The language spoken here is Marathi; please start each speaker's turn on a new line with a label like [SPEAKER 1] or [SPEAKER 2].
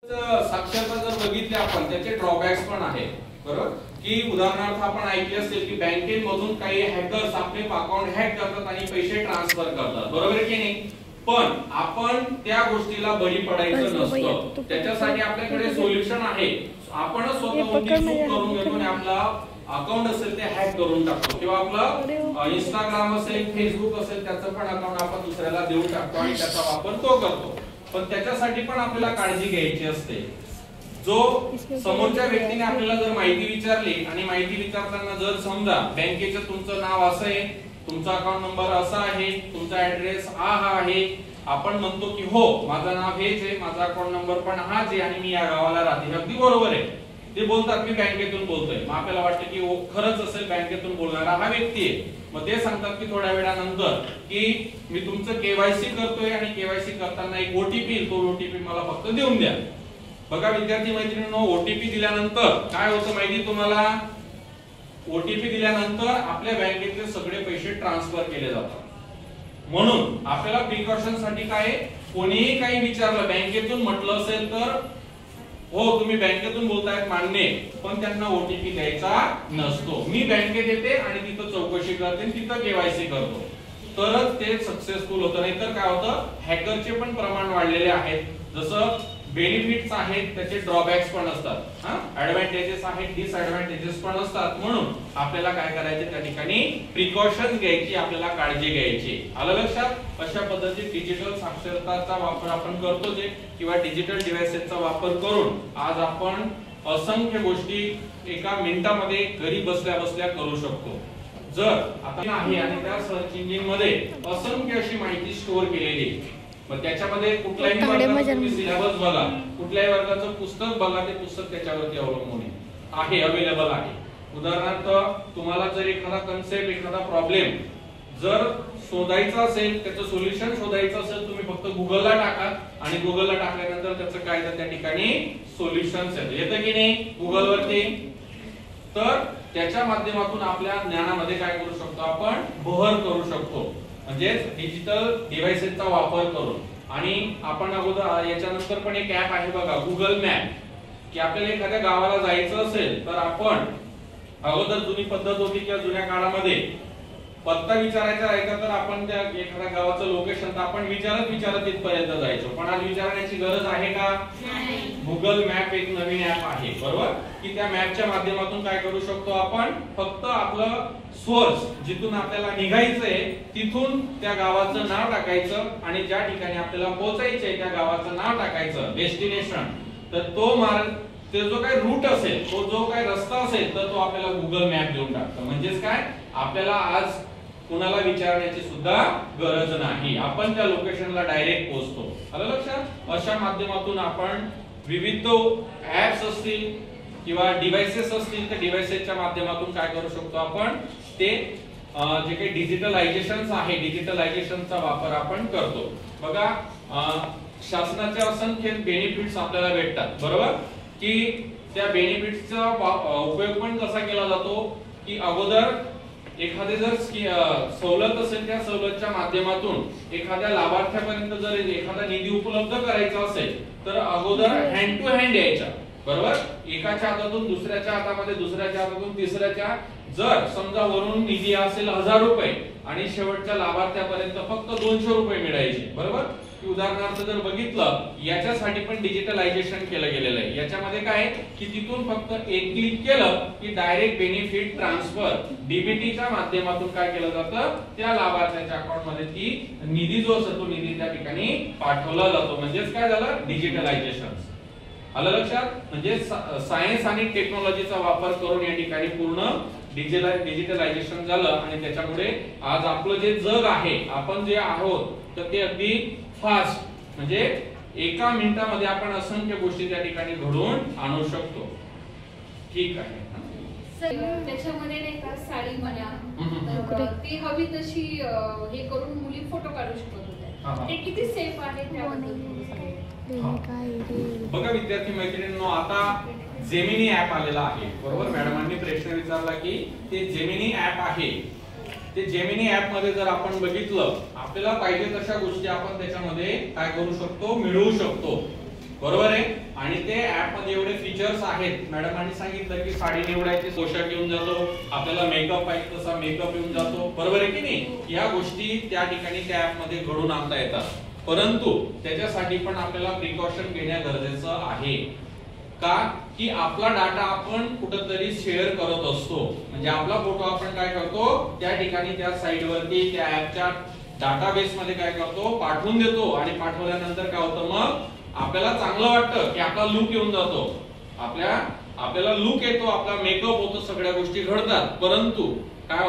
[SPEAKER 1] साक्षरता जर बघितली आपण त्याचे ड्रॉबॅक्स पण आहे, बरोबर? की उदाहरणार्थ आपण ऐकले असेल की बँकेमधून काही हॅकर्स आपले अकाउंट हॅक करतात आणि पैसे ट्रान्सफर करतात, बरोबर की नाही? पण आपण त्या गोष्टीला बळी पडायचं नसतं. त्याच्यासाठी आपल्याकडे सोल्युशन आहे. आपणच स्वतःहून करून घेतो आणि आपला अकाउंट असेल ते हॅक करून टाकतो, किंवा आपलं इंस्टाग्राम असेल, फेसबुक असेल त्याचं पण अकाउंट आपण दुसऱ्याला देऊन टाकतो आणि त्याचा वापर तो करतो. पण त्याच्यासाठी पण आपल्याला काळजी घ्यायची असते. जो समोरच्या व्यक्तीने आपल्याला जर माहिती विचारली आणि माहिती विचारताना जर समजा बँकेचं तुमचं नाव असं आहे, तुमचा अकाउंट नंबर असा आहे, तुमचा ऍड्रेस हा आहे, आपण म्हणतो की हो माझं नाव हेच आहे, माझा अकाउंट नंबर पण हाच आहे आणि मी या गावाला राहते, अगदी बरोबर आहे. ते बोलतात मी बँकेतून बोलतोय. मग आपल्याला वाटतं की खरंच असेल बँकेतून बोलणारा हा व्यक्ती आहे. मग ते सांगतात की थोड्या वेळानंतर की मी तुमचं केवायसी करतोय आणि केवायसी करताना एक ओटीपी, तो ओटीपी मला फक्त देऊन द्या. बघा विद्यार्थी मैत्रिणींनो, ओटीपी दिल्यानंतर काय होतं माहिती तुम्हाला? ओटीपी दिल्यानंतर आपल्या बँकेतले सगळे पैसे ट्रान्सफर केले जातात. म्हणून आपल्याला प्रिकॉशन साठी काय, कोणीही काही विचारलं बँकेतून म्हटलं असेल तर हो तुम्ही बँकेतून बोलतायत मान्य, पण त्यांना ओटीपी द्यायचा नसतो. मी बँकेत येते आणि तिथं चौकशी करते, तिथं केवायसी करतो, तरच ते सक्सेसफुल होतं. नाहीतर काय होतं, हॅकरचे पण प्रमाण वाढलेले आहेत. जसं बेनिफिट्स आहेत त्याचे ड्रॉबॅक्स पण असतात, ऍडव्हान्टेजेस आहेत, डिसएडव्हान्टेजेस पण असतात. म्हणून आपल्याला काय करायचे, त्या ठिकाणी प्रिकॉशन घ्यायची, आपल्याला काळजी घ्यायची. आलं लक्षात? अशा पद्धतीने डिजिटल साक्षरताचा वापर आपण करतो जे, किंवा डिजिटल डिव्हाइसेसचा वापर करून आज आपण असंख्य गोष्टी एका मिनिटामध्ये घरी बसल्या बसल्या करू शकतो. जर आता आहे आणि त्या सर्च इंजिन मध्ये असंख्य अशी माहिती स्टोअर केलेली आहे. मग त्याच्यामध्ये कुठल्याही वर्गाचा तुम्ही सिलेबस बघा, कुठल्याही वर्गाचं पुस्तक बघा, ते पुस्तक त्याच्यावरती अवलंबून आहे, अवेलेबल आहे. उदाहरणार्थ तुम्हाला जर एखादा कन्सेप्ट, एखादा प्रॉब्लेम जर शोधायचा असेल, त्याचं सोल्युशन शोधायचं असेल, तुम्ही फक्त गुगलला टाका आणि गुगलला टाकल्यानंतर त्याचं काय तर त्या ठिकाणी सोल्युशन्स येतं की नाही गुगलवरती. तर त्याच्या माध्यमातून आपल्या ज्ञानामध्ये काय करू शकतो, आपण बहर करू शकतो, म्हणजे डिजिटल डिव्हाइसेसचा वापर करून. आणि आपण अगोदर याच्यानंतर पण एक ऍप आहे बघा, गुगल मॅप, की आपल्याला एखाद्या गावाला जायचं असेल तर आपण अगोदर जुनी पद्धत होती किंवा जुन्या काळामध्ये पत्ता विचारायचा राहायचा, तर आपण त्या एखाद्या गावाचं लोकेशन तर आपण विचारत इथपर्यंत जायचो. पण आज विचारण्याची गरज आहे का? गुगल मॅप एक नवीन ऍप आहे, बरोबर? की त्या मॅपच्या माध्यमातून काय करू शकतो आपण, फक्त आपलं सोर्स जिथून आपल्याला निघायचंय तिथून त्या गावाचं नाव टाकायचं आणि ज्या ठिकाणी आपल्याला पोहोचायचंय त्या गावाचं नाव टाकायचं, डेस्टिनेशन. तर तो मार्ग, ते जो काही रूट असेल, तो जो काही रस्ता असेल, तर तो आपल्याला गुगल मॅप देऊन टाकतो. म्हणजेच काय, आपल्याला आज कुणाला विचारण्याची सुद्धा गरज नाही, आपण त्या लोकेशनला डायरेक्ट पोहोचतो. आलं लक्षात? अशा माध्यमातून आपण विविध ऍप्स असतील किंवा डिव्हाइसेस असतील, तर डिव्हाइसेसच्या माध्यमातून काय करू शकतो आपण, ते जे काही डिजिटलायझेशन आहे, डिजिटलायझेशनचा वापर आपण करतो. बघा शासनाचे असंख्य बेनिफिट्स आपल्याला भेटतात, बरोबर? की त्या बेनिफिट्सचा उपयोग पण कसा केला जातो, की अगोदर एखादे जर सवलत असेल, त्या सवलतच्या माध्यमातून एखाद्या लाभार्थ्यापर्यंत जर एखादा निधी उपलब्ध करायचा असेल तर अगोदर हँड टू हँड यायचा, बरोबर? एकाच्या हातातून दुसऱ्याच्या हातामध्ये, दुसऱ्याच्या हातातून तिसऱ्याच्या. जर समजा वरून निधी असेल 1000 रुपये आणि शेवटच्या लाभार्थ्यापर्यंत फक्त 200 रुपये मिळायचे, बरोबर? की उदाहरणार्थ जर बघितलं, याच्यासाठी पण डिजिटलायझेशन केलं गेलेलं आहे. याच्यामध्ये काय की तिथून फक्त एक क्लिक केलं की डायरेक्ट बेनिफिट ट्रान्सफर डीबीटीच्या माध्यमातून काय केलं जातं, त्या लाभार्थ्याच्या अकाउंट मध्ये ती निधी जो असतो तो निधी त्या ठिकाणी पाठवला जातो. म्हणजेच काय झालं, डिजिटलायझेशन. आलं लक्षात? म्हणजे सायन्स आणि टेक्नॉलॉजीचा वापर करून या ठिकाणी पूर्ण डिजिटलायझेशन झालं आणि त्याच्यामुळे आज आपलं जे जग आहे, आपण जे आहोत, तर ते अगदी फास्ट, म्हणजे एका मिनिटामध्ये आपण असंख्य गोष्टी त्या ठिकाणी घडवून आणू शकतो. ठीक आहे.
[SPEAKER 2] त्याच्यामध्ये नाही का साडी म्हणा, ती हवी तशी हे करून मुली फोटो काढू शकत होत्या, ते किती सेफ आहे त्याबद्दल
[SPEAKER 1] बघा विद्यार्थी मैत्रिणींनो, आता जेमिनी ऍप आलेला आहे, बरोबर? मॅडमांनी प्रश्न विचारला की ते जेमिनी ऍप आहे, ते जेमिनी ऍप मध्ये जर आपण बघितलं, आपल्याला पाहिजे तशा गोष्टी आपण त्याच्यामध्ये काय करू शकतो, मिळवू शकतो, बरोबर आहे? आणि मध्ये एवढे फीचर्स आहेत. मॅडमांनी सांगितलं की साडी निवडायची, पोशाख येऊन जातो, आपल्याला मेकअप पाहिजे तसा मेकअप येऊन जातो, बरोबर आहे की नाही. या गोष्टी त्या ठिकाणी त्या ऍप मध्ये घडून आणता येतात. परंतु त्याच्यासाठी पण आपल्याला प्रिकॉशन घेणे गरजेचं आहे. का की आपला डाटा आपण कुठेतरी शेअर करत असतो. म्हणजे आपला फोटो आपण काय करतो त्या ठिकाणी त्या साइट वरती त्या ऍपच्या डाटाबेस मध्ये काय करतो पाठवून देतो. आणि पाठवल्यानंतर काय होतं मग आपल्याला चांगलं वाटतं की आपला लुक येऊन जातो, आपल्याला लुक येतो, आपला मेकअप होतो, सगळ्या गोष्टी घडतात. परंतु काय